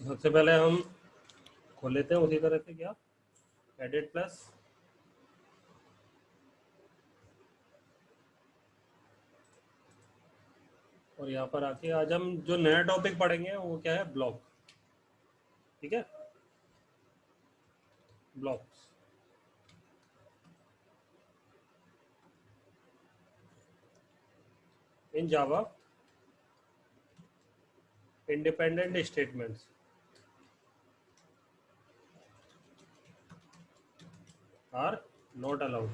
सबसे पहले हम खोल लेते हैं उसी तरह से, क्या एडिट प्लस और यहाँ पर आके आज हम जो नया टॉपिक पढ़ेंगे वो क्या है, ब्लॉक। ठीक है, blocks. In Java independent statements are not allowed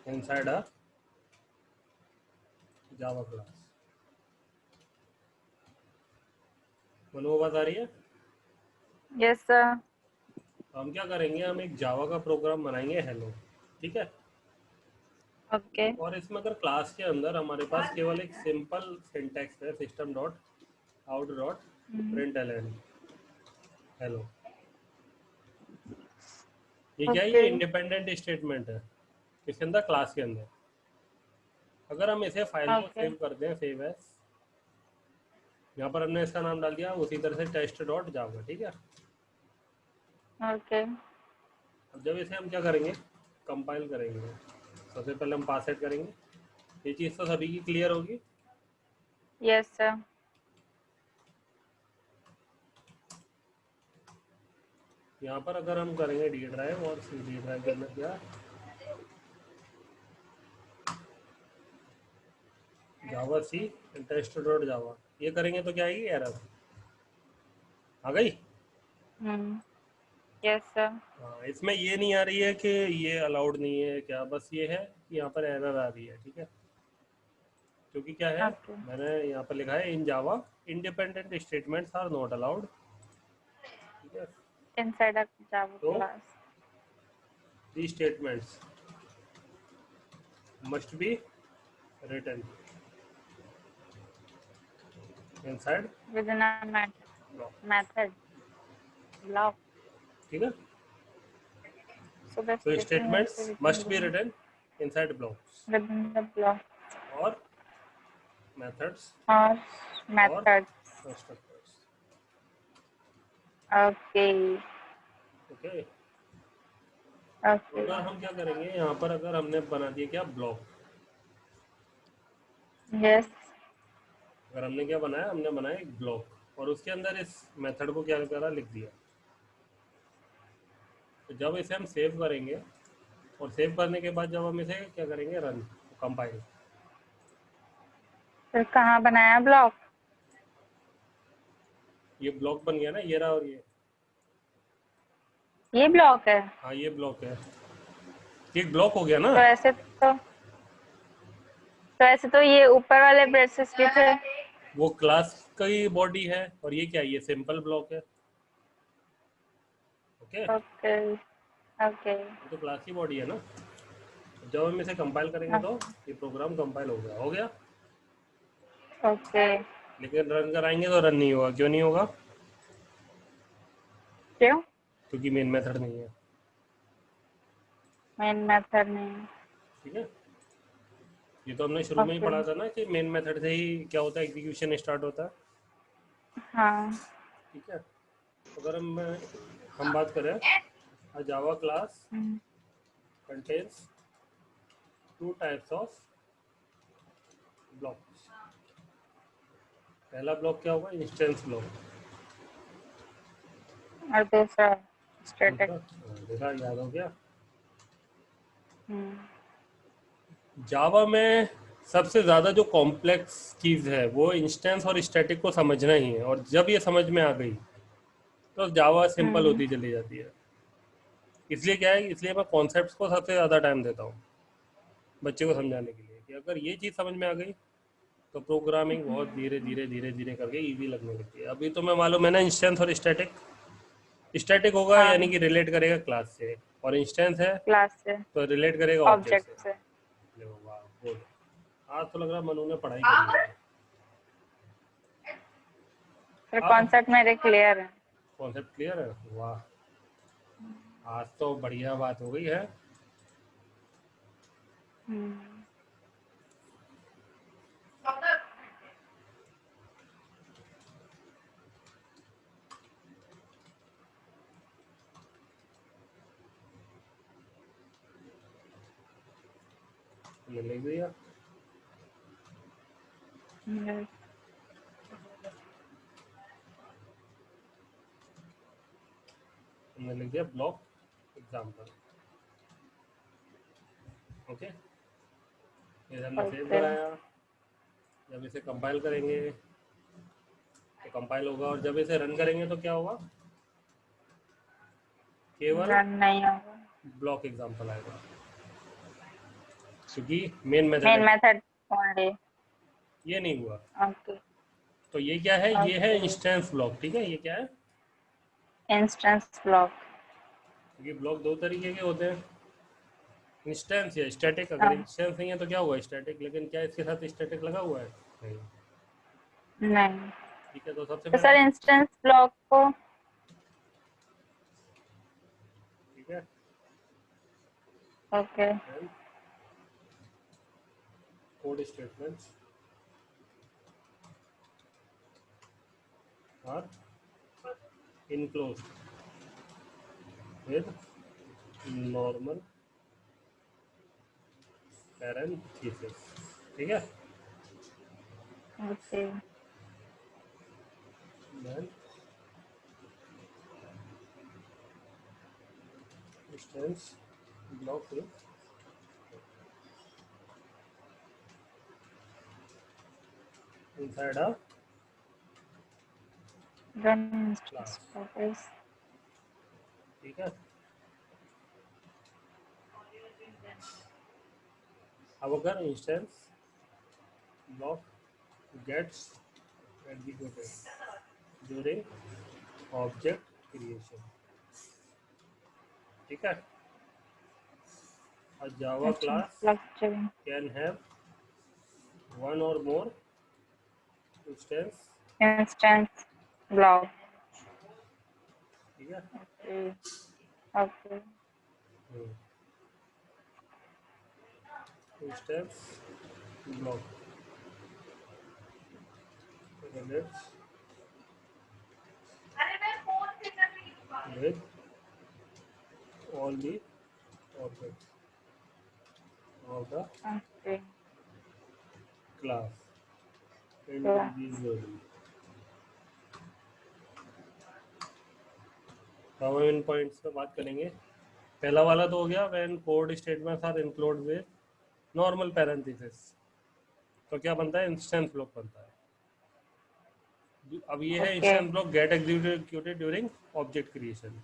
inside a Java class. Manu बात आ रही है? Yes sir. तो हम क्या करेंगे, हम एक जावा का प्रोग्राम बनाएंगे हेलो। ठीक है, ओके। और इसमें अगर क्लास के अंदर हमारे पास केवल एक सिंपल सिंटैक्स है, system dot out dot print L hello. ये क्या है, ओके। ये इंडिपेंडेंट स्टेटमेंट है किसके अंदर, क्लास के अंदर। अगर हम इसे फाइल को ओके। सेव करते हैं, सेव एज, यहाँ पर हमने इसका नाम डाल दिया उसी तरह से टेस्ट डॉट जावा। ठीक है, ओके। अब जब इसे हम क्या करेंगे, कंपाइल करेंगे, सबसे पहले हम पास सेट करेंगे। ये चीज़ तो सभी की क्लियर होगी। Yes sir. यहाँ पर अगर हम करेंगे डी ड्राइव और सी डी ड्राइव के अंदर क्या, जावा सी टेस्ट डॉट जावा, ये करेंगे तो क्या आएगी, एरर आ गई। Yes sir. हाँ, इसमें ये नहीं आ रही है कि ये अलाउड नहीं है क्या, बस ये है कि यहाँ पर एरर आ रही है। ठीक है, क्योंकि क्या है, ओके। मैंने यहाँ पर लिखा है in Java independent statements are not allowed. ठीक है, इनसाइड अ जावा तो class. The statements must be written inside within a block. Method block. ठीक है, So the तो statement must be statements written must be written inside blocks within the block और methods or और methods. Constructors. Okay. Okay, तो Okay. अगर हम क्या करेंगे, यहाँ पर अगर हमने बना दिया क्या, ब्लॉक। Yes. अगर हमने क्या बनाया, हमने बनाया एक ब्लॉक और उसके अंदर इस मेथड को क्या करा, लिख दिया। तो जब इसे हम सेव करेंगे और सेव करने के बाद जब हम इसे क्या करेंगे, रन कंपाइल, फिर कहाँ बनाया ब्लॉक? ये ब्लॉक बन गया ना, ये रहा। और ये ब्लॉक है। हाँ ये ब्लॉक है, एक ब्लॉक हो गया ना। तो ये ऊपर वाले ब्रेसेस भी थे। वो क्लास की बॉडी है और ये क्या है, ये सिंपल ब्लॉक है। Okay, okay. ओके। ये तो क्लास की बॉडी है ना। जब हम इसे कंपाइल करेंगे तो ये प्रोग्राम कंपाइल हो गया, हो गया। ओके। लेकिन रन कराएंगे तो रन नहीं होगा। क्यों नहीं होगा? क्यों? क्योंकि मेन मेथड नहीं है। मेन मेथड नहीं। ठीक है, ये तो हमने शुरू में ही ओके। पढ़ा था ना कि मेन मेथड से ही क्या होता है, एग्जीक्यूशन स्टार्ट होता है। हाँ। ठीक है, तो अगर हम बात करें, a java class contains two types of blocks। पहला ब्लॉक क्या होगा, इंस्टेंस ब्लॉक। और दूसरा स्टैटिक। दूसरा, देखा, याद हो गया। हम्म। जावा में सबसे ज़्यादा जो कॉम्प्लेक्स चीज़ है वो इंस्टेंस और स्टैटिक को समझना ही है। और जब ये समझ में आ गई तो जावा सिंपल होती चली जाती है। इसलिए क्या है, इसलिए मैं कॉन्सेप्ट्स को सबसे ज़्यादा टाइम देता हूँ बच्चे को समझाने के लिए, कि अगर ये चीज़ समझ में आ गई तो प्रोग्रामिंग बहुत धीरे धीरे धीरे धीरे करके इजी लगने लगती है। अभी तो मैं मालूम है ना, इंस्टेंस और स्टैटिक। स्टैटिक होगा हाँ, यानी कि रिलेट करेगा क्लास से, और इंस्टेंस है क्लास से, तो रिलेट करेगा ऑब्जेक्ट ऑब्जेक्ट से। से। देखो, वाह, गुड। आज तो लग रहा मनु ने पढ़ाई करी है। फिर अब कॉन्सेप्ट मेरे क्लियर है। कॉन्सेप्ट क्लियर है, वाह, आज तो बढ़िया बात हो गई है। हम्म। हमने लिख दिया। yes, हमने लिख दिया ब्लॉक एग्जाम्पल। ओके, ये हमने सेव okay, कराया। जब इसे कंपाइल करेंगे तो कंपाइल होगा, और जब इसे रन करेंगे तो क्या होगा, केवल रन नहीं होगा, ब्लॉक एग्जाम्पल आएगा, क्योंकि मेन मेथड मेन है। मेथड ओनली, ये नहीं हुआ, ओके, तो ये क्या है, ये है ओके, इंस्टेंस ब्लॉक। ठीक है, ये क्या है, इंस्टेंस ब्लॉक, ये ब्लॉक दो तरीके के होते हैं, इंस्टेंस या स्टैटिक। अगर इंस्टेंस नहीं है तो क्या हुआ, स्टैटिक। लेकिन क्या इसके साथ स्टैटिक लगा हुआ है, नहीं। नहीं, ठीक है, तो सबसे तो पहले, सर इंस्टेंस ब्लॉक को, ठीक है, okay, code statements are enclosed with normal parenthesis। ठीक है, okay, then instance block with inside a run instance class। Block is, ठीक है, अब अगर instance block gets executed during object creation, ठीक है, a java अच्छा, class fluctuating, can have one or more instance। Instance block, ठीक है, okay, okay, instance block relates with all the objects of the okay, class class, individually। तो हम इन points पे बात करेंगे। पहला वाला तो हो गया, when code statements are include with normal parenthesis, तो क्या बनता है, इंस्टेंस ब्लॉक बनता है। अब ये है okay, instance block get executed during object creation.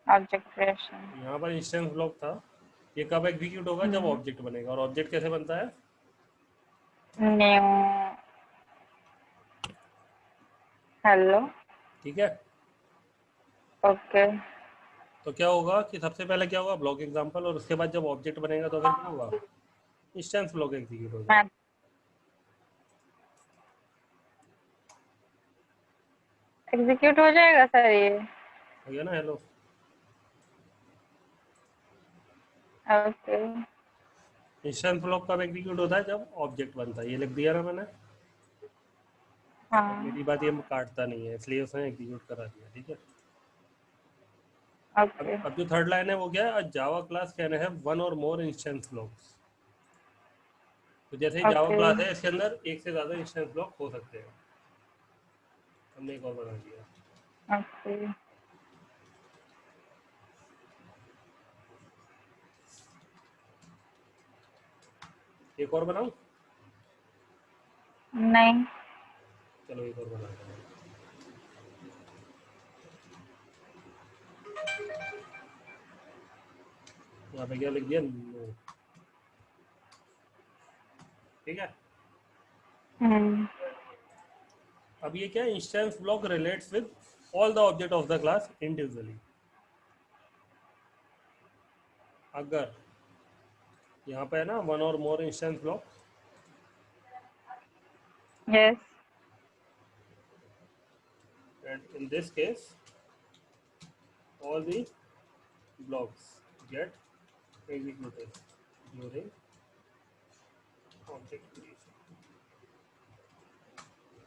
Object creation, यहाँ पर इंस्टेंस ब्लॉक था, ये कब एग्जीक्यूट होगा, जब ऑब्जेक्ट बनेगा। और ऑब्जेक्ट कैसे बनता है, न्यू, हेलो, ठीक है। ओके, तो क्या होगा कि सबसे पहले क्या होगा, ब्लॉक एग्जांपल, और उसके बाद जब ऑब्जेक्ट बनेगा तो फिर क्या होगा, इंस्टेंस ब्लॉक एग्जीक्यूट हो जाएगा। मैं एग्जीक्यूट हो जाएगा सर ये, हो गया ना, हेलो। ओके, इंस्टेंस ब्लॉक कब एग्जीक्यूट होता है, जब ऑब्जेक्ट बनता है। ये लिख दिया ना मैंने। अब हाँ, मेरी बात ये काटता नहीं है, इसलिए उसने एग्जीक्यूट करा दिया। ठीक है, ओके, अब जो थर्ड लाइन है वो क्या है, जावा class can have one or more instance blocks. तो जैसे ही जावा ओके, क्लास है, इसके अंदर एक से ज़्यादा इंस्टेंस ब्लॉक हो सकते हैं। हमने एक और बना दिया। ओके, एक और बनाऊं, नहीं, चलो एक और बना दें। यहाँ पे क्या लिख दिया, नो। ठीक है, अब ये क्या है, instance block relates with all the object of the class individually. अगर यहाँ पे है ना, one or more instance block, yes, and in this case all the blocks get executed during object creation।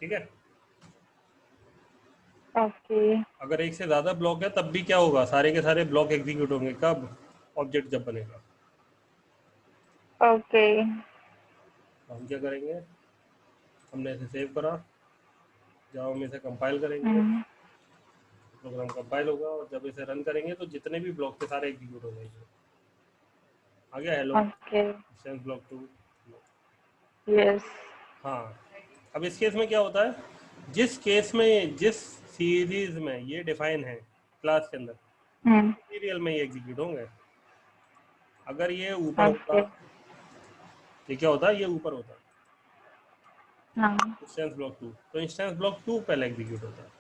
ठीक है, ओके, अगर एक से ज़्यादा ब्लॉक है तब भी क्या होगा, सारे के सारे ब्लॉक एग्जीक्यूट होंगे कब, ऑब्जेक्ट जब बनेगा। ओके। तो हम क्या करेंगे, हमने इसे सेव करा, जावा में इसे कंपाइल करेंगे, प्रोग्राम कंपाइल होगा और जब इसे रन करेंगे तो जितने भी ब्लॉक थे सारे एग्जीक्यूट हो जाएंगे। आ गया hello okay. Instance block 2। Yes. हाँ, अब इस केस में क्या होता है, जिस केस में जिस सीरीज में ये डिफाइन है क्लास के अंदर, हम्म। सीरियल में ये एग्जीक्यूट होंगे। अगर ये ऊपर होता, ओके। ये क्या होता है, ये ऊपर होता हाँ। इंस्टेंस ब्लॉक 2, तो इंस्टेंस ब्लॉक 2 पहले एग्जीक्यूट होता है।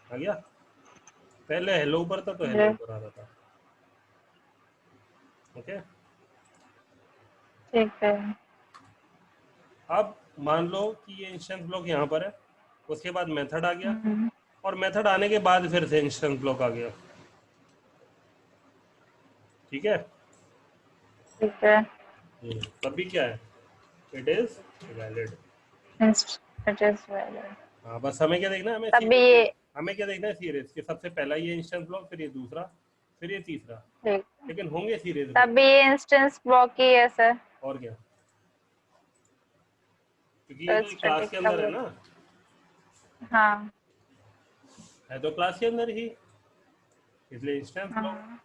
आ गया, पहले हेलो ऊपर था तो हेलो यस। ऊपर आ रहा था। ओके, ठीक है। अब मान लो कि ये इंस्टेंस ब्लॉक यहाँ पर है, उसके बाद मेथड आ गया, हम्म। और मेथड आने के बाद फिर से इंस्टेंस ब्लॉक आ गया। ठीक है, ठीक है। तब भी क्या है, it is valid. It is valid. हाँ, बस हमें क्या देखना है, हमें तभी सीरीज ये। देख, हमें क्या देखना है, सीरीज कि सबसे पहला ये इंस्टेंस ब्लॉक, फिर ये दूसरा, फिर ये तीसरा, ठीक। लेकिन होंगे सीरीज में। तभी ये इंस्टेंस ब्लॉक ही है सर। और क्या, क्योंकि ये तो तो क्लास स्टैटिक के का अंदर है ब्लॉक। ना, हाँ। है तो क्लास के अंदर ही, इसलिए इंस्टेंस ब्लॉक। हाँ।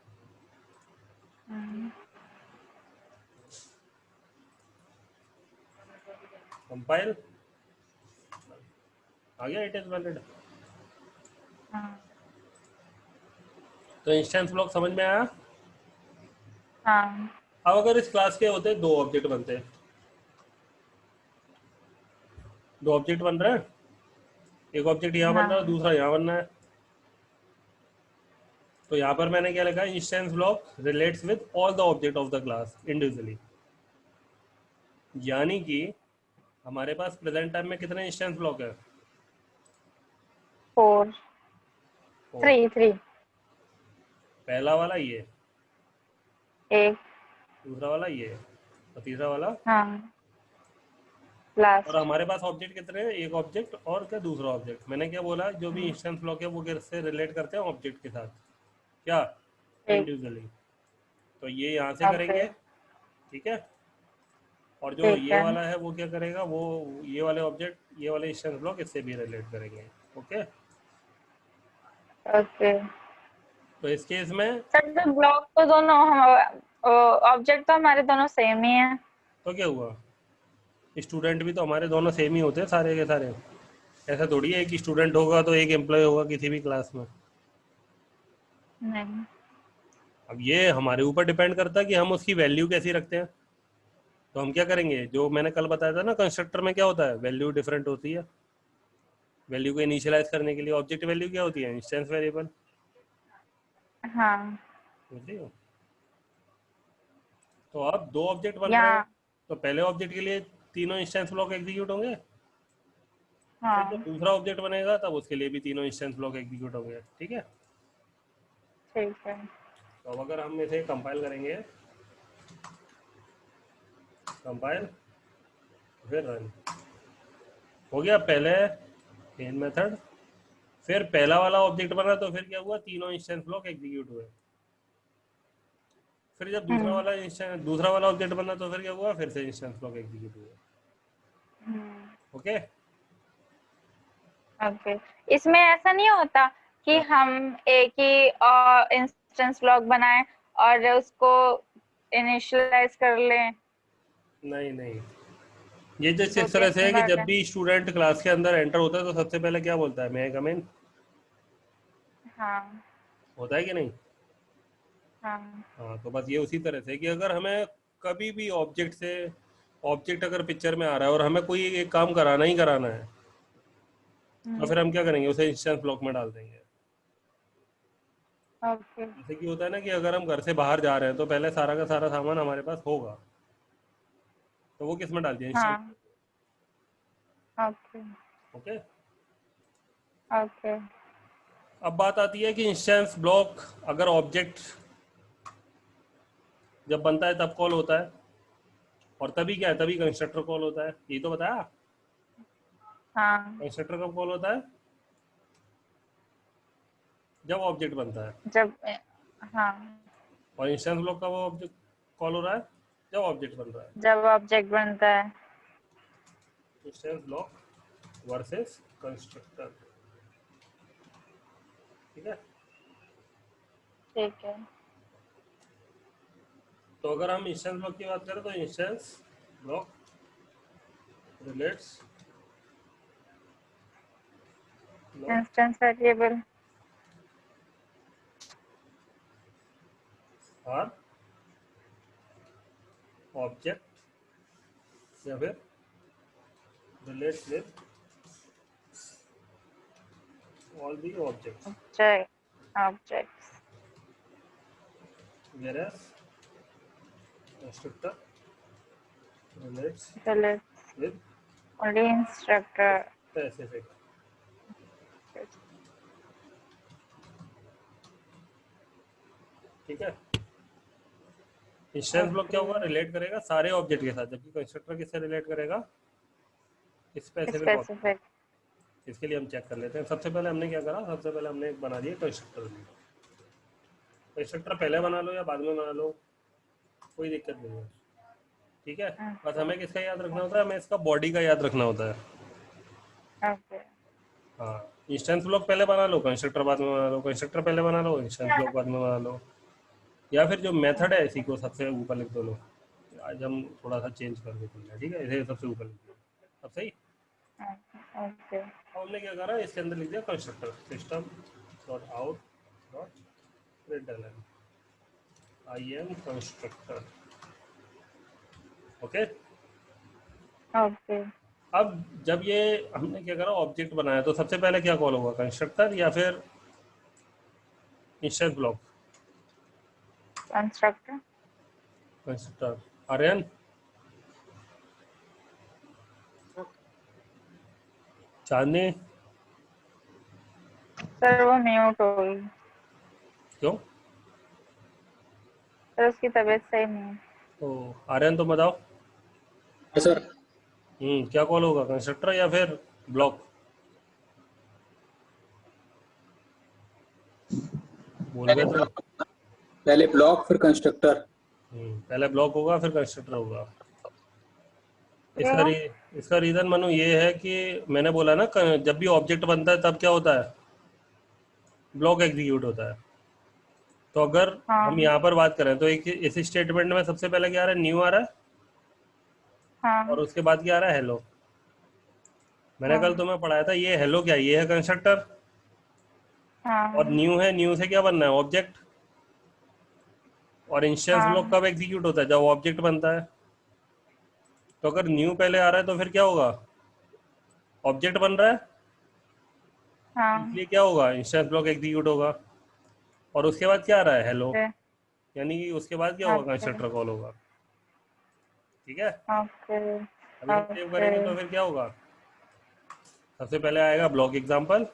हम्म। कंपाइल, आ गया इट इज वैलिड। हाँ। तो इंस्टेंस ब्लॉक समझ में आया। हाँ। अब अगर इस क्लास के होते दो ऑब्जेक्ट बनते, दो ऑब्जेक्ट बन रहे हैं, एक ऑब्जेक्ट यहाँ बन रहा है, हाँ। दूसरा यहाँ बनना है, तो यहाँ पर मैंने क्या लिखा है, instance block relates with all the object of the class individually. यानी कि हमारे पास प्रेजेंट टाइम में कितने इंस्टेंस ब्लॉक है, 4 फोर। 3 3। पहला वाला ये, एक। दूसरा वाला ये, और तीसरा वाला। हाँ। और लास्ट। हमारे पास ऑब्जेक्ट कितने हैं, एक ऑब्जेक्ट और क्या दूसरा ऑब्जेक्ट। मैंने क्या बोला, जो भी इंस्टेंस ब्लॉक है वो किससे रिलेट करते हैं, ऑब्जेक्ट के साथ, क्या, एक। इंडिविजुअली। तो ये यहाँ से ओके। करेंगे, ठीक है, और जो ठीक ये है। वाला है वो क्या करेगा, वो ये वाले ऑब्जेक्ट, ये वाले इंस्टेंस ब्लॉक इससे भी रिलेट करेंगे। Okay, okay. तो इस केस में सर तो ब्लॉक तो दोनों हम ऑब्जेक्ट तो हमारे दोनों सेम ही है। तो क्या हुआ, स्टूडेंट भी तो हमारे दोनों सेम ही होते हैं सारे के सारे। ऐसा थोड़ी है कि स्टूडेंट होगा तो एक एम्प्लॉय होगा किसी भी क्लास में। नहीं। अब ये हमारे ऊपर डिपेंड करता है कि हम उसकी वैल्यू कैसी रखते हैं। तो हम क्या करेंगे, जो मैंने कल बताया था ना, कंस्ट्रक्टर में क्या होता है, वैल्यू डिफरेंट होती है। वैल्यू को इनिशियलाइज करने के लिए ऑब्जेक्ट वैल्यू क्या होती है, इंस्टेंस वेरिएबल। हाँ। समझ रही हो। तो अब दो ऑब्जेक्ट बन रहे हैं, यहाँ। तो पहले ऑब्जेक्ट के लिए तीनों इंस्टेंस ब्लॉक एग्जीक्यूट होंगे, फिर जब हाँ। दूसरा ऑब्जेक्ट बनेगा तब उसके लिए भी तीनों इंस्टेंस ब्लॉक एग्जीक्यूट होंगे। ठीक है, ठीक है। तो अब अगर हम इसे कंपाइल करेंगे, कंपाइल फिर रन, हो गया पहले मेन मेथड, फिर पहला वाला ऑब्जेक्ट बना तो फिर क्या हुआ, तीनों इंस्टेंस ब्लॉक एग्जीक्यूट हुए। फिर जब दूसरा हम्म। वाला इंस्टेंस, दूसरा वाला ऑब्जेक्ट बना तो फिर क्या हुआ, फिर से इंस्टेंस ब्लॉक एग्जीक्यूट हुए। Okay, okay. इसमें ऐसा नहीं होता कि क्या, हम एक ही इंस्टेंस ब्लॉक बनाएं और उसको इनिशियलाइज कर लें। नहीं नहीं, ये जैसे दो इस तरह तीन से है कि बार जब का। भी स्टूडेंट क्लास के अंदर एंटर होता है तो सबसे पहले क्या बोलता है, मैं कम इन, हाँ। होता है कि नहीं। हाँ। हाँ, तो बस ये उसी तरह से कि अगर हमें कभी भी ऑब्जेक्ट से, ऑब्जेक्ट अगर पिक्चर में आ रहा है और हमें कोई एक काम कराना ही कराना है, तो फिर हम क्या करेंगे, उसे इंस्टेंस ब्लॉक में डाल देंगे। ओके। जैसे कि होता है ना कि अगर हम घर से बाहर जा रहे हैं तो पहले सारा का सारा सामान हमारे पास होगा, तो वो किस में डाल दिया, इंस्टेंस। हाँ। ओके। Okay, okay. अब बात आती है कि इंस्टेंस ब्लॉक अगर ऑब्जेक्ट जब बनता है तब कॉल होता है, और तभी क्या है, तभी कंस्ट्रक्टर कॉल होता है, यही तो बताया। हाँ। कंस्ट्रक्टर कब कॉल होता है, जब ऑब्जेक्ट बनता है। जब। हाँ, और इंस्टेंस ब्लॉक का वो ऑब्जेक्ट कॉल हो रहा है जब ऑब्जेक्ट बन रहा है। जब ऑब्जेक्ट बनता है। इंस्टेंस ब्लॉक वर्सेस कंस्ट्रक्टर, ठीक है। ठीक है। तो अगर हम इंस्टेंस ब्लॉक की बात करें तो instance block relates instance variable are object या फिर relates with all the objects, objects whereas constructor relates relates with only instructor. specific, ठीक है। इंस्टेंस ब्लॉक क्या ओके। होगा, रिलेट करेगा सारे ऑब्जेक्ट के साथ, जबकि कंस्ट्रक्टर किससे रिलेट करेगा, स्पेसिफिक ऑब्जेक्ट। स्पेसिफिक। इसके लिए हम चेक कर लेते हैं। सबसे पहले हमने क्या करा, सबसे पहले हमने एक बना दिया कंस्ट्रक्टर। कंस्ट्रक्टर पहले बना लो या बाद में बना लो, कोई दिक्कत नहीं है, ठीक है। बस हमें किसका याद रखना होता है, हमें इसका बॉडी का याद रखना होता है। ओके। हाँ, इंस्टेंस ब्लॉक पहले बना लो, कंस्ट्रक्टर बाद में बना लो, कंस्ट्रक्टर पहले बना लो, इंस्टेंस ब्लॉक बाद में बना लो। या फिर जो मेथड है इसी को सबसे ऊपर लिख दो लो। आज हम थोड़ा सा चेंज करके चल रहे हैं, ठीक है, इसे सबसे ऊपर लिख दो, अब सही। ओके। अब हमने क्या करा, इसके अंदर लिख दिया constructor system dot out dot println I am constructor, okay. Okay. अब जब ये हमने क्या करा, ऑब्जेक्ट बनाया, तो सबसे पहले क्या कॉल होगा, कंस्ट्रक्टर या फिर instance block. Constructor. Constructor. Aryan, Chandni, sir वो म्यूट हो गई। क्यों? सर उसकी तबीयत सही नहीं है। तो आर्यन तुम बताओ। सर क्या कॉल होगा, कंस्ट्रक्टर या फिर ब्लॉक? बोल पहले गए तुम। ब्लॉक पहले ब्लॉक फिर कंस्ट्रक्टर। पहले ब्लॉक होगा फिर कंस्ट्रक्टर होगा। इसका क्यों? री, इसका रीजन मनु ये है कि मैंने बोला ना, जब भी ऑब्जेक्ट बनता है तब क्या होता है, ब्लॉक एग्जीक्यूट होता है। तो अगर हम हाँ। यहाँ पर बात करें तो एक इस स्टेटमेंट में सबसे पहले क्या आ रहा है, न्यू आ रहा है, और हाँ। उसके बाद क्या आ रहा है, हेलो। मैंने कल हाँ। तुम्हें पढ़ाया था, ये हेलो क्या है, ये है कंस्ट्रक्टर, और हाँ। न्यू है, न्यू से क्या बनना है, ऑब्जेक्ट। और इंस्टेंस ब्लॉक हाँ। कब एग्जीक्यूट होता है, जब ऑब्जेक्ट बनता है। तो अगर न्यू पहले आ रहा है तो फिर क्या होगा, ऑब्जेक्ट बन रहा है, हाँ। इसलिए क्या होगा, इंस्टेंस ब्लॉक एग्जीक्यूट होगा। और उसके बाद क्या आ रहा है, हेलो, ओके। यानी कि उसके बाद क्या होगा, ओके। कंस्ट्रक्टर कॉल होगा, ठीक है। ओके। अब इसे सेव ओके। करेंगे तो फिर क्या होगा, सबसे पहले आएगा ब्लॉक एग्जाम्पल,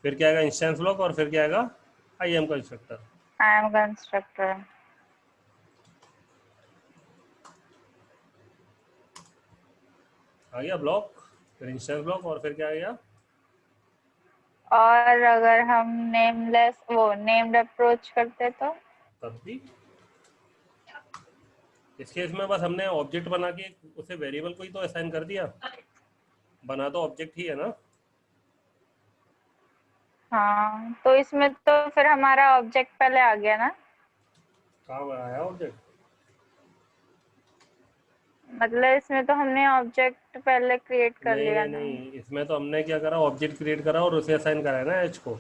फिर क्या आएगा, इंस्टेंस ब्लॉक, और फिर क्या आएगा, I am constructor. I am constructor. आ गया ब्लॉक, फिर इंस्टेंस ब्लॉक, और फिर क्या आ गया, और अगर हम नेमलेस वो नेम्ड अप्रोच करते तो? तब भी। इस केस में बस हमने ऑब्जेक्ट बना के उसे वेरिएबल को ही तो असाइन कर दिया, बना तो ऑब्जेक्ट ही है ना। हाँ, तो इसमें तो फिर हमारा ऑब्जेक्ट पहले आ गया ना। कहाँ आया ऑब्जेक्ट, मतलब इसमें तो हमने ऑब्जेक्ट पहले क्रिएट कर नहीं लिया नहीं ना। नहीं, इसमें तो हमने क्या करा, ऑब्जेक्ट क्रिएट करा और उसे असाइन करा है ना एच को।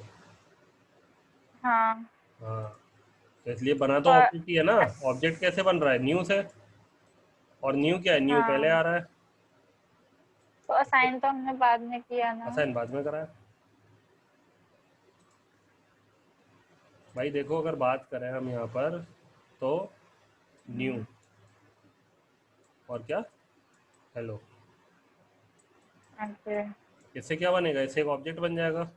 हाँ। हाँ, तो इसलिए बना तो तो ऑब्जेक्ट ही है ना। ऑब्जेक्ट कैसे बन रहा है, न्यू से, और न्यू क्या है, न्यू पहले हाँ, आ रहा है, तो असाइन तो हमने बाद में किया ना। असाइन बाद में करा है। भाई देखो, अगर बात करें हम यहाँ पर, तो न्यू और क्या, हेलो, ओके। इससे क्या बनेगा, इससे एक ऑब्जेक्ट बन जाएगा,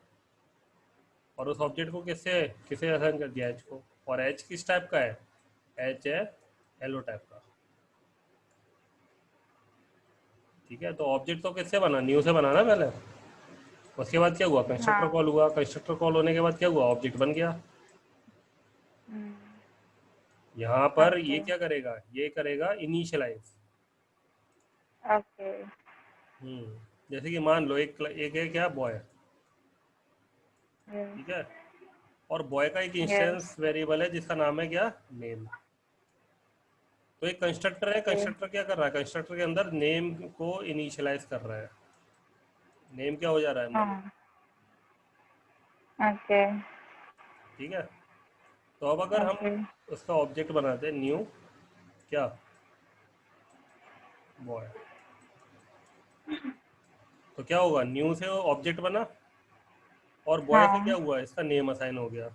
और उस ऑब्जेक्ट को किससे किसे असाइन कर दिया, एच को। और एच किस टाइप का है, एच है हेलो टाइप का, ठीक है। तो ऑब्जेक्ट तो किससे बना, न्यू से बना ना पहले। उसके बाद क्या हुआ, कंस्ट्रक्टर हाँ। कॉल हुआ, कंस्ट्रक्टर कॉल होने के बाद क्या हुआ, ऑब्जेक्ट बन गया। यहाँ पर ये Okay. क्या करेगा, ये करेगा इनिशियलाइज। Okay. जैसे कि मान लो एक है क्या, बॉय, Yes. ठीक है, और बॉय का एक Yes. इंस्टेंस वेरिएबल है जिसका नाम है क्या, नेम। तो एक कंस्ट्रक्टर है, Okay. कंस्ट्रक्टर क्या कर रहा है, कंस्ट्रक्टर के अंदर नेम को इनिशियलाइज कर रहा है। नेम क्या हो जा रहा है, मनु। Okay. ठीक है, तो अब अगर हम Okay. उसका ऑब्जेक्ट बनाते हैं न्यू क्या, बॉय, तो क्या होगा, न्यू से ऑब्जेक्ट बना और बॉय से क्या हाँ. हुआ, इसका नेम असाइन हो गया।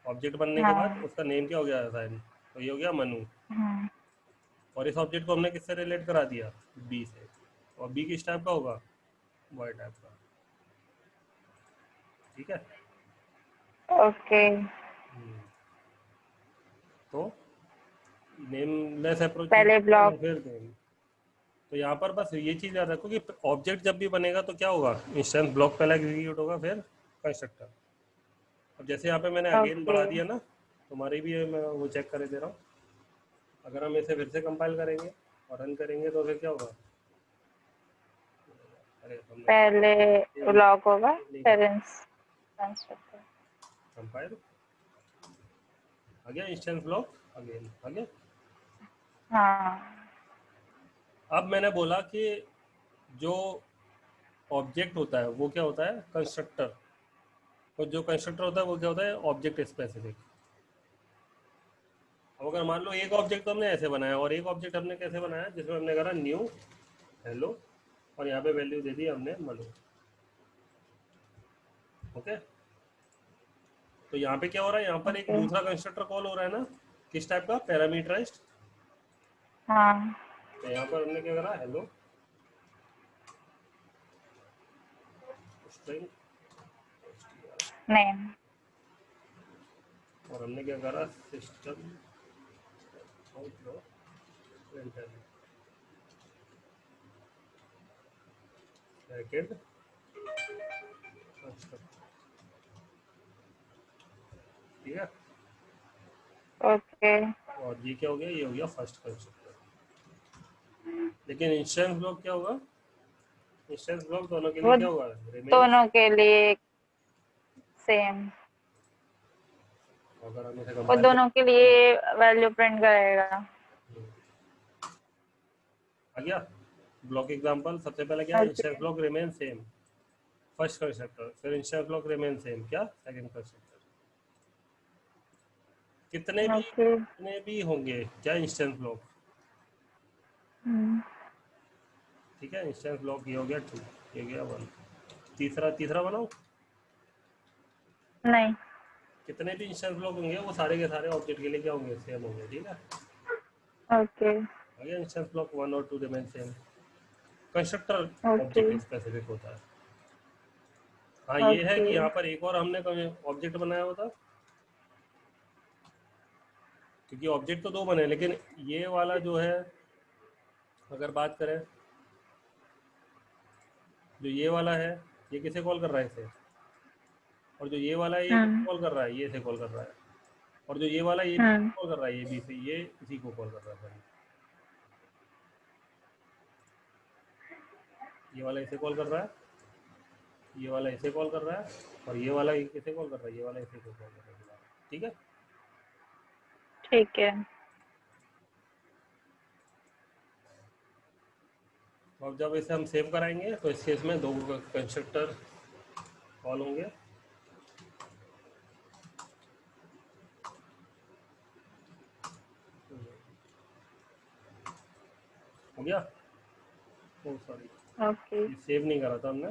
ऑब्जेक्ट बनने के बाद हाँ. उसका नेम क्या हो गया असाइन, तो ये हो गया मनु। हाँ. और इस ऑब्जेक्ट को हमने किससे रिलेट करा दिया, बी से। और बी किस टाइप का होगा, बॉय टाइप का। ठीक है, Okay. तो नेमलेस अप्रोच पहले ब्लॉक. फिर नेम। तो यहाँ पर बस ये चीज़ याद रखो कि ऑब्जेक्ट जब भी बनेगा तो क्या होगा, इंस्टेंस ब्लॉक पहला एग्जीक्यूट होगा, फिर कंस्ट्रक्टर। अब जैसे यहाँ पे मैंने अगेन बढ़ा Okay. दिया ना, तुम्हारी भी मैं वो चेक करे दे रहा हूँ। अगर हम इसे फिर से कंपाइल करेंगे और रन करेंगे तो फिर क्या होगा, अरे हमने पहले सेव ब्लॉक होगा, नहीं फिर करा, कंस्ट्रक्टर. कंपाइल आ गया, इंस्टेंस ब्लॉक अगेन आ गया। हाँ. अब मैंने बोला कि जो ऑब्जेक्ट होता है वो क्या होता है, कंस्ट्रक्टर। तो जो कंस्ट्रक्टर होता है वो क्या होता है, ऑब्जेक्ट स्पेसिफिक। अब अगर मान लो एक ऑब्जेक्ट तो हमने ऐसे बनाया और एक ऑब्जेक्ट हमने कैसे बनाया, जिसमें हमने करा न्यू हेलो और यहाँ पे वैल्यू दे दी हमने मनु। ओके, तो यहाँ पे क्या हो रहा है, यहाँ पर एक Okay. दूसरा कंस्ट्रक्टर कॉल हो रहा है ना, किस टाइप का, पैरामीटराइज्ड। हाँ. तो यहाँ पर हमने क्या करा, हेलो स्ट्रिंग, नेम. और हमने क्या करा, सिस्टम ब्रैकेट कंस्ट्रक्टर। ठीक है, Okay. और ये क्या हो गया, ये हो गया फर्स्ट कंस्ट्रक्टर। लेकिन इंस्टेंस ब्लॉक क्या होगा, इंस्टेंस ब्लॉक दोनों के लिए वो क्या होगा, रिमेन्स। दोनों के लिए सेम. अगर हम इसे वो कंपाइल दोनों के लिए वैल्यू प्रिंट करेगा. आ गया। ब्लॉक एग्जांपल सबसे पहले क्या है, instance Okay. Block remain same, first constructor, फिर इंस्टेंस ब्लॉक रिमेन सेम क्या, सेकंड कंस्ट्रक्टर। Okay. कितने भी होंगे क्या इंस्टेंस ब्लॉक। हम्म. ठीक है, इंस्टेंस ब्लॉक ये हो गया 2, ये गया 1। तीसरा तीसरा बनाओ, नहीं. कितने भी इंस्टेंस ब्लॉक होंगे वो सारे के सारे ऑब्जेक्ट के लिए क्या होंगे, सेम होंगे। ठीक है, Okay. अगेन इंस्टेंस ब्लॉक 1 और 2 remain same. Constructor Okay. Object specific होता है। हाँ ये है कि Okay. यहाँ पर एक और हमने ऑब्जेक्ट बनाया होता, क्योंकि ऑब्जेक्ट तो दो बने, लेकिन ये वाला जो है, अगर बात करें, जो ये वाला है ये किसे कॉल कर रहा है, इसे। और जो ये वाला है ये किसे हम्म. कॉल कर रहा है, ये इसे कॉल कर रहा है। और जो ये वाला है ये भी हम्म. कॉल कर रहा है, ये भी से, ये इसी को कॉल कर रहा है। ये वाला इसे कॉल कर रहा है, ये वाला इसे कॉल कर रहा है, और ये वाला किसे कॉल कर रहा है, ये वाला इसे कॉल कर रहा है। ठीक है, ठीक है. तो अब जब इसे हम सेव कराएंगे तो इस केस में दो कंस्ट्रक्टर कॉल होंगे। हो गया, ओ सॉरी, Okay. ये सेव नहीं करा था हमने।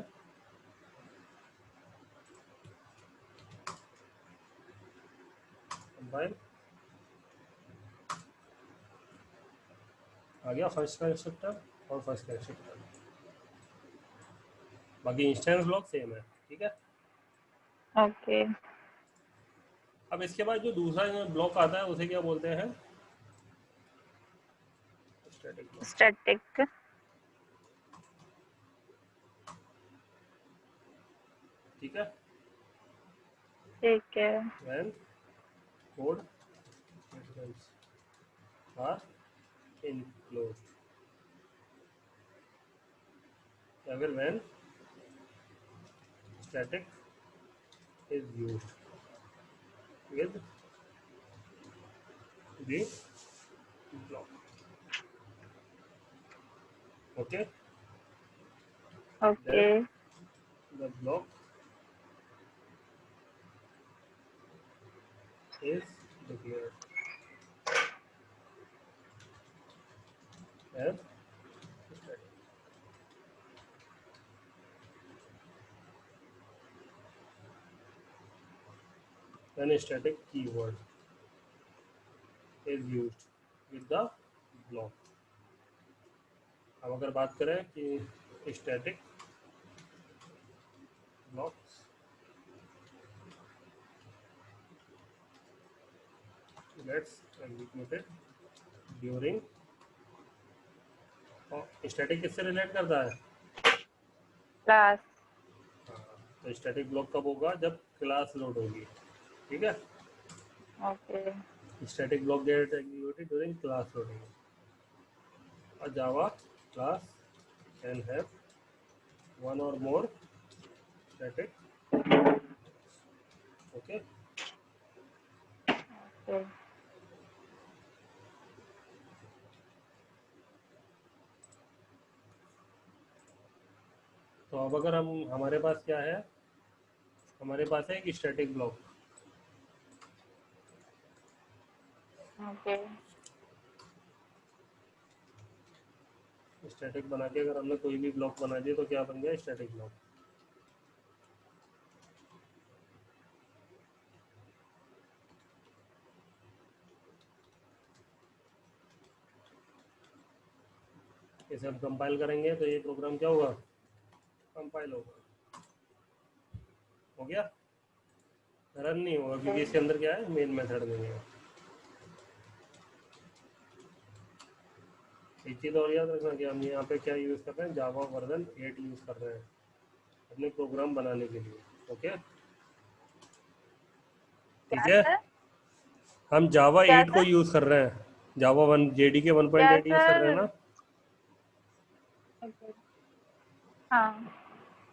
कंपाइल आ गया फर्स्ट कंस्ट्रक्टर और फर्स्ट कंस्ट्रक्टर, बाकी इंस्टेंस ब्लॉक सेम है। ठीक है, Okay. अब इसके बाद जो दूसरा ब्लॉक आता है उसे क्या बोलते हैं, स्टैटिक ब्लॉक। स्टैटिक. ठीक है, ठीक है. व्हेन कोड आर enclosed या फिर when static is used with the block. Okay, okay that the block is declared as static. When a static keyword is used with the block. अब अगर बात करें कि static blocks gets executed during, और static किससे relate करता है? Class तो स्टैटिक ब्लॉक कब होगा? जब क्लास लोड होगी, ठीक है। Okay static block get executed during class loading. और Java class can have one or more static, okay. Okay तो अब अगर हमारे पास क्या है, हमारे पास है एक स्टैटिक ब्लॉक। ओके स्टैटिक बना के अगर हमने कोई भी ब्लॉक बना दिया तो क्या बन गया? Static block. इसे हम कंपाइल करेंगे तो ये प्रोग्राम क्या होगा? कंपाइल होगा। हो गया? रन नहीं होगा क्योंकि इसके अंदर क्या है? मेन मेथड नहीं है। एक चीज़ और याद रखना कि हम यहाँ पे क्या यूज़ कर रहे हैं? जावा वर्जन 8 यूज़ कर रहे हैं अपने प्रोग्राम बनाने के लिए, ओके। ठीक क्या है, सर हम जावा क्या 8 को सर यूज़ कर रहे हैं। जावा 1 जेडीके क्या 1.8 यूज़ कर रहे हैं सर ना, ओके हाँ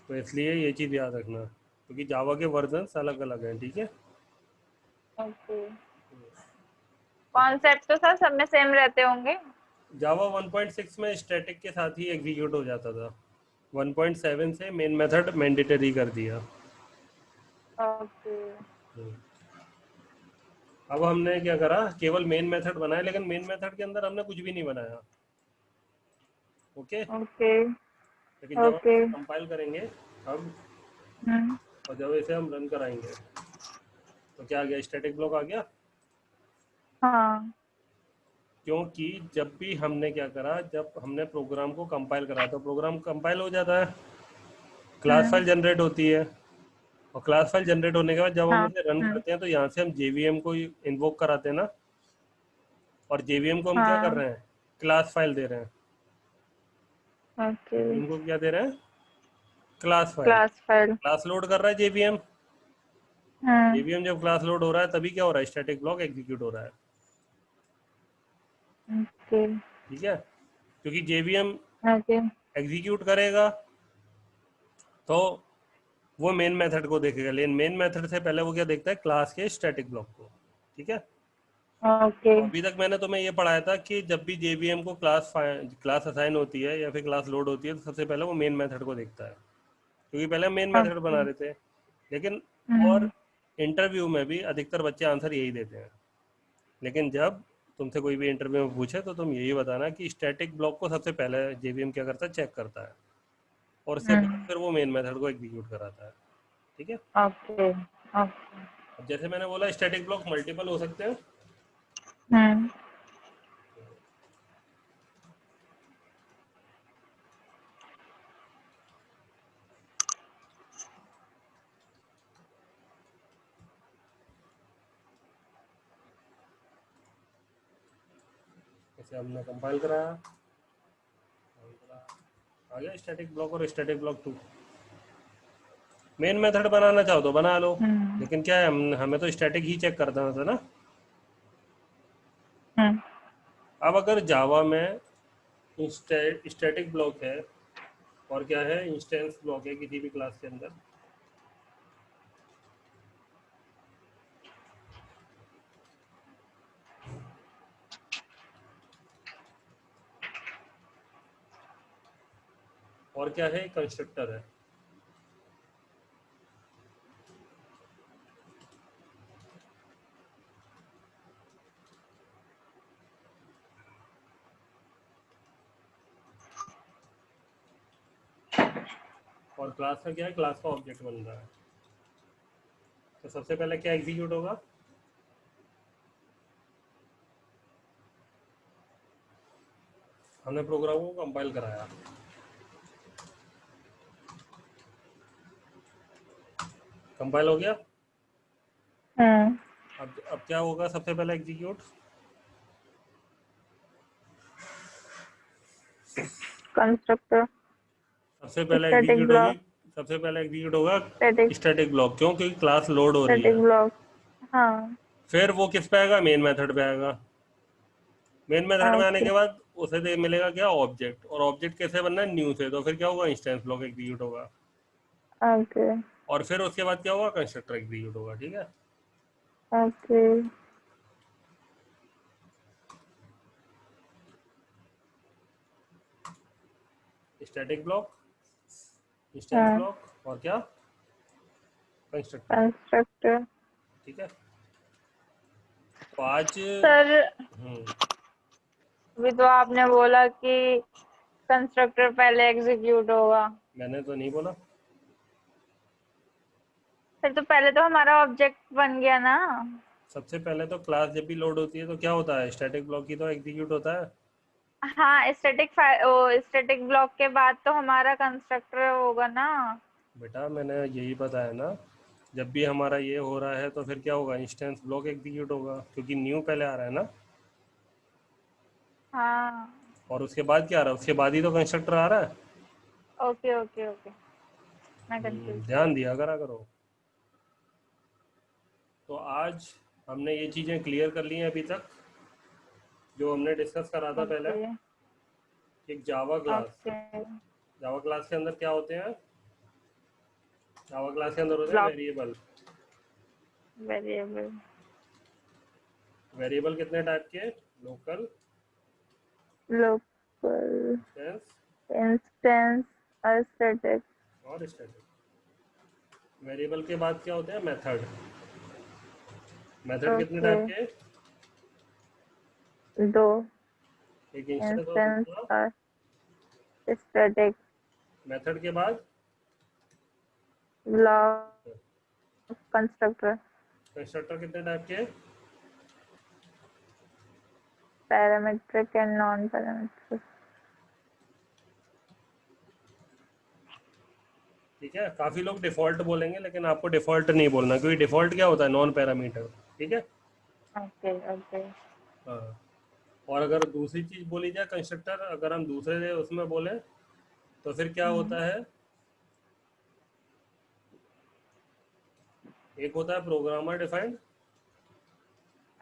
तो इसलिए ये चीज़ याद रखना क्योंकि जावा के वर्जन अलग अलग हैं, ठीक है। ओके कॉन्सेप्ट तो सर सब में सेम रहते होंगे। जावा 1.6 में स्टैटिक के साथ ही एग्जीक्यूट हो जाता था। 1.7 से मेन मेथड मैंडेटरी कर दिया। ओके अब हमने क्या करा? केवल मेन मेथड बनाया, लेकिन मेन मेथड के अंदर हमने कुछ भी नहीं बनाया, ओके। ओके लेकिन जब हम ओके इसे कंपाइल करेंगे अब, और जब इसे हम रन कराएंगे तो क्या आ गया? स्टैटिक ब्लॉक आ गया। हाँ क्योंकि जब भी हमने क्या करा, जब हमने प्रोग्राम को कंपाइल करा तो प्रोग्राम कंपाइल हो जाता है, क्लास फाइल जनरेट होती है, और क्लास फाइल जनरेट होने के बाद जब हम हाँ इसे रन करते हैं तो यहाँ से हम जेवीएम को इन्वोक कराते हैं ना, और जेवीएम को हम क्या कर हाँ रहे हैं? क्लास फाइल दे रहे हैं। ओके जेवीएम को क्या दे रहे हैं? Class file. Class file class load कर रहा है जेवीएम। जेवीएम जब क्लास लोड हो रहा है तभी क्या हो रहा है? स्टैटिक ब्लॉक एग्जीक्यूट हो रहा है, ओके ठीक है। क्योंकि जेवीएम ओके एग्जीक्यूट करेगा तो वो मेन मेथड को देखेगा, लेकिन मेन मेथड से पहले वो क्या देखता है? क्लास के स्टैटिक ब्लॉक को, ठीक है। ओके तो अभी तक मैंने तुम्हें ये पढ़ाया था कि जब भी जेवीएम को क्लास असाइन होती है या फिर क्लास लोड होती है तो सबसे पहले वो मेन मेथड को देखता है, क्योंकि पहले हम मेन मेथड बना रहे थे। लेकिन और इंटरव्यू में भी अधिकतर बच्चे आंसर यही देते हैं, लेकिन जब तुमसे कोई भी इंटरव्यू में पूछे तो तुम यही बताना कि स्टैटिक ब्लॉक को सबसे पहले जेवीएम क्या करता है? चेक करता है, और उसके बाद फिर वो मेन मेथड को एग्जीक्यूट कराता है, ठीक है। ओके ओके अब जैसे मैंने बोला स्टैटिक ब्लॉक मल्टीपल हो सकते हैं। जैसे हमने कंपाइल कराया, आ गया स्टैटिक ब्लॉक और स्टैटिक ब्लॉक 2। मेन मेथड बनाना चाहो तो बना लो, लेकिन क्या है, हमें तो स्टैटिक ही चेक करना था ना। अब अगर जावा में स्टैटिक ब्लॉक है और क्या है, इंस्टेंस ब्लॉक है किसी भी क्लास के अंदर, और क्या है, कंस्ट्रक्टर है। और क्लास का क्या है, क्लास का ऑब्जेक्ट बन रहा है। तो सबसे पहले क्या एग्जीक्यूट होगा, हमने प्रोग्राम को कंपाइल कराया, कंपाइल हो गया। अब क्या होगा, सबसे पहले एग्जीक्यूट, कंस्ट्रक्टर, सबसे पहले स्टैटिक एग्जीक्यूट होगी, ब्लॉक, सबसे पहले एग्जीक्यूट होगा स्टैटिक स्टैटिक ब्लॉक, क्यों, क्योंकि क्लास लोड हो रही स्टैटिक है। ब्लॉक। हाँ, फिर वो किस पे आएगा, मेन मेथड पे आएगा। मेन मेथड में आने ओके के बाद उसे दे मिलेगा क्या, ऑब्जेक्ट, और ऑब्जेक्ट कैसे बनना है, न्यू से, तो फिर क्या होगा, इंस्टेंस ब्लॉक एग्जीक्यूट होगा। ओके और फिर उसके बाद क्या होगा, कंस्ट्रक्टर एग्जीक्यूट होगा। ठीक है, ओके स्टैटिक ब्लॉक, इंस्टेंस हाँ, ब्लॉक, और क्या, कंस्ट्रक्टर। कंस्ट्रक्टर। ठीक है, तो आज सर, हम्म, अभी तो आपने बोला कि कंस्ट्रक्टर पहले एग्जीक्यूट होगा। मैंने तो नहीं बोला। सर तो पहले तो हमारा ऑब्जेक्ट बन गया ना। सबसे पहले तो क्लास जब भी लोड होती है तो क्या होता है, स्टैटिक ब्लॉक की तो एग्जीक्यूट होता है। हाँ, स्टैटिक ब्लॉक के बाद तो हमारा कंस्ट्रक्टर होगा ना। बेटा मैंने यही बताया ना, जब भी हमारा ये हो रहा है तो फिर क्या होगा, इंस्टेंस ब्लॉक एग्जीक्यूट होगा, क्योंकि न्यू पहले आ रहा है ना। हाँ, और उसके बाद क्या आ रहा है, उसके बाद ही तो कंस्ट्रक्टर आ रहा है। ओके ओके ओके, मैं कंफ्यूज थी। ध्यान दिया करा करो। तो आज हमने ये चीज़ें क्लियर कर ली हैं अभी तक, जो हमने डिस्कस करा था पहले। ओके एक Java class, okay, Java class के अंदर क्या होते हैं, जावा क्लास के अंदर होते हैं ब्लॉक, वेरिएबल। वेरिएबल, वेरिएबल कितने टाइप के, लोकल, लोकल, इंस्टेंस इंस्टेंस और स्टैटिक। और स्टैटिक। वेरिएबल के बाद क्या होते हैं, मेथड। मेथड कितने ओके, टाइप के, दो, एक इंस्टेंस और इंस्टेंस दूसरा और स्टैटिक। मेथड के बाद ब्लॉक, कंस्ट्रक्टर, कंस्ट्रक्टर कितने टाइप के, पैरामीट्रिक एंड नॉन पैरामीट्रिक। ठीक है। काफ़ी लोग डिफ़ॉल्ट बोलेंगे लेकिन आपको डिफ़ॉल्ट नहीं बोलना, क्योंकि डिफ़ॉल्ट क्या होता है, नॉन पैरामीटर। ठीक है, ओके ओके हाँ। और अगर दूसरी चीज़ बोली जाए कंस्ट्रक्टर, अगर हम दूसरे उसमें बोले तो फिर क्या होता है, एक होता है प्रोग्रामर डिफाइंड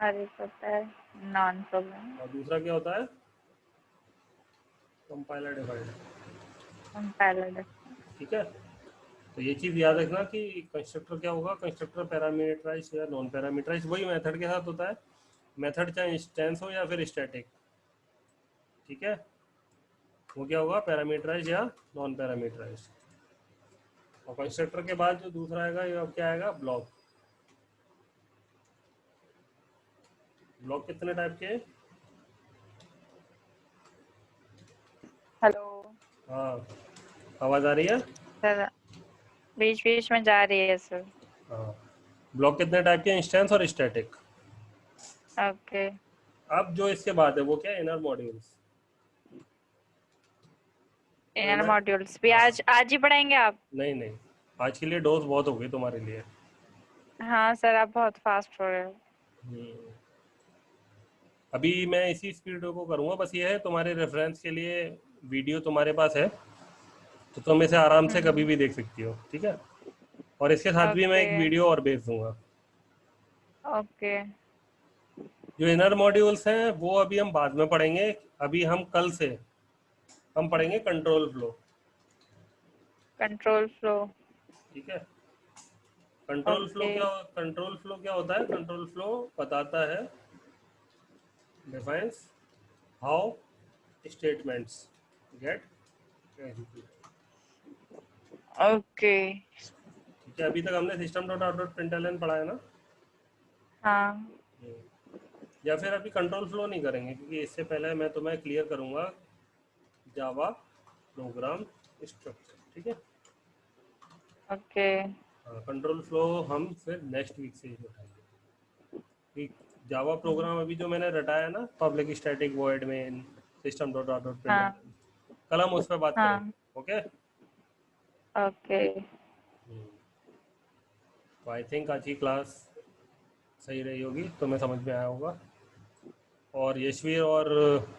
अरे पता है, नॉन प्रोग्राम, और दूसरा क्या होता है, कंपाइलर डिफाइंड। कंपाइलर। ठीक है, तो ये चीज़ याद रखना कि कंस्ट्रक्टर क्या होगा, कंस्ट्रक्टर पैरामीटराइज या नॉन पैरामीटराइज, वही मेथड के साथ होता है। मेथड चाहे इंस्टेंस हो या फिर स्टैटिक। ठीक है, वो क्या होगा, पैरामीटराइज या नॉन पैरामीटराइज। और कंस्ट्रक्टर के बाद जो दूसरा आएगा, ये अब क्या आएगा, ब्लॉक। ब्लॉक कितने टाइप के, हेलो हाँ, आवाज़ आ रही है, सर, बीच बीच में जा रही है सर। हाँ। ब्लॉक कितने टाइप के, इंस्टेंस और स्टैटिक। ओके, अब जो इसके बाद है वो क्या है, इनर मॉड्यूल्स। तो इनर इनर, मॉड्यूल्स भी हाँ, आज आज ही पढ़ाएंगे आप? नहीं नहीं, आज के लिए डोज बहुत हो गई तुम्हारे लिए। हाँ सर, आप बहुत फास्ट हो रहे हो। हम्म, अभी मैं इसी स्पीड को करूँगा, बस ये है तुम्हारे रेफरेंस के लिए, वीडियो तुम्हारे पास है तो तुम इसे आराम से कभी भी देख सकती हो। ठीक है, और इसके साथ भी मैं ओके एक वीडियो और भेज दूंगा। ओके जो इनर मॉड्यूल्स हैं वो अभी हम बाद में पढ़ेंगे। अभी हम कल से हम पढ़ेंगे कंट्रोल फ्लो। Control flow. ठीक है। Control flow okay. क्या होता है? कंट्रोल फ्लो बताता है, defines how statements get executed. Okay. ठीक है, अभी तक हमने system dot out dot println पढ़ा है ना। हाँ। या फिर अभी कंट्रोल फ्लो नहीं करेंगे, क्योंकि इससे पहले मैं तुम्हें क्लियर करूंगा जावा प्रोग्राम स्ट्रक्चर। ठीक है। ओके। कंट्रोल फ्लो हम फिर नेक्स्ट वीक से ही उठाएंगे। जावा प्रोग्राम अभी जो मैंने रटाया ना, पब्लिक स्टैटिक वॉइड में सिस्टम डॉट आउट डॉट हाँ। प्रिंटलन, कल हम उस पर बात हाँ। करेंगे। ओके। ओके। तो आई थिंक आज की क्लास सही रही होगी, तुम्हें समझ में आया होगा। और यशवीर और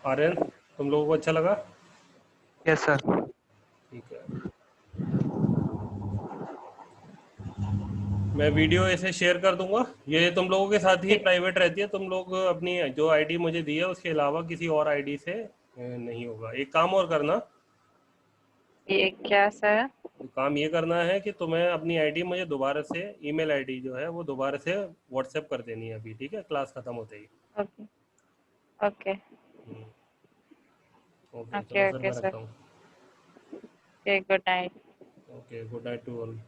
आर्यन, तुम लोगों को अच्छा लगा? Yes sir. ठीक है। मैं वीडियो ऐसे शेयर कर दूंगा, ये तुम लोगों के साथ ही प्राइवेट रहती है। तुम लोग अपनी जो आईडी मुझे दी है उसके अलावा किसी और आईडी से नहीं होगा। एक काम और करना, ये क्या सर? काम ये करना है कि तुम्हें अपनी आईडी मुझे दोबारा से, ईमेल आईडी जो है वो दोबारा से व्हाट्सएप कर देनी है अभी। ठीक है, क्लास खत्म होते ही। ओके। ओके। ओके, चलो ओके। फिर ओके मैं सर। रखता हूँ। Okay, good night. Okay, good night to all.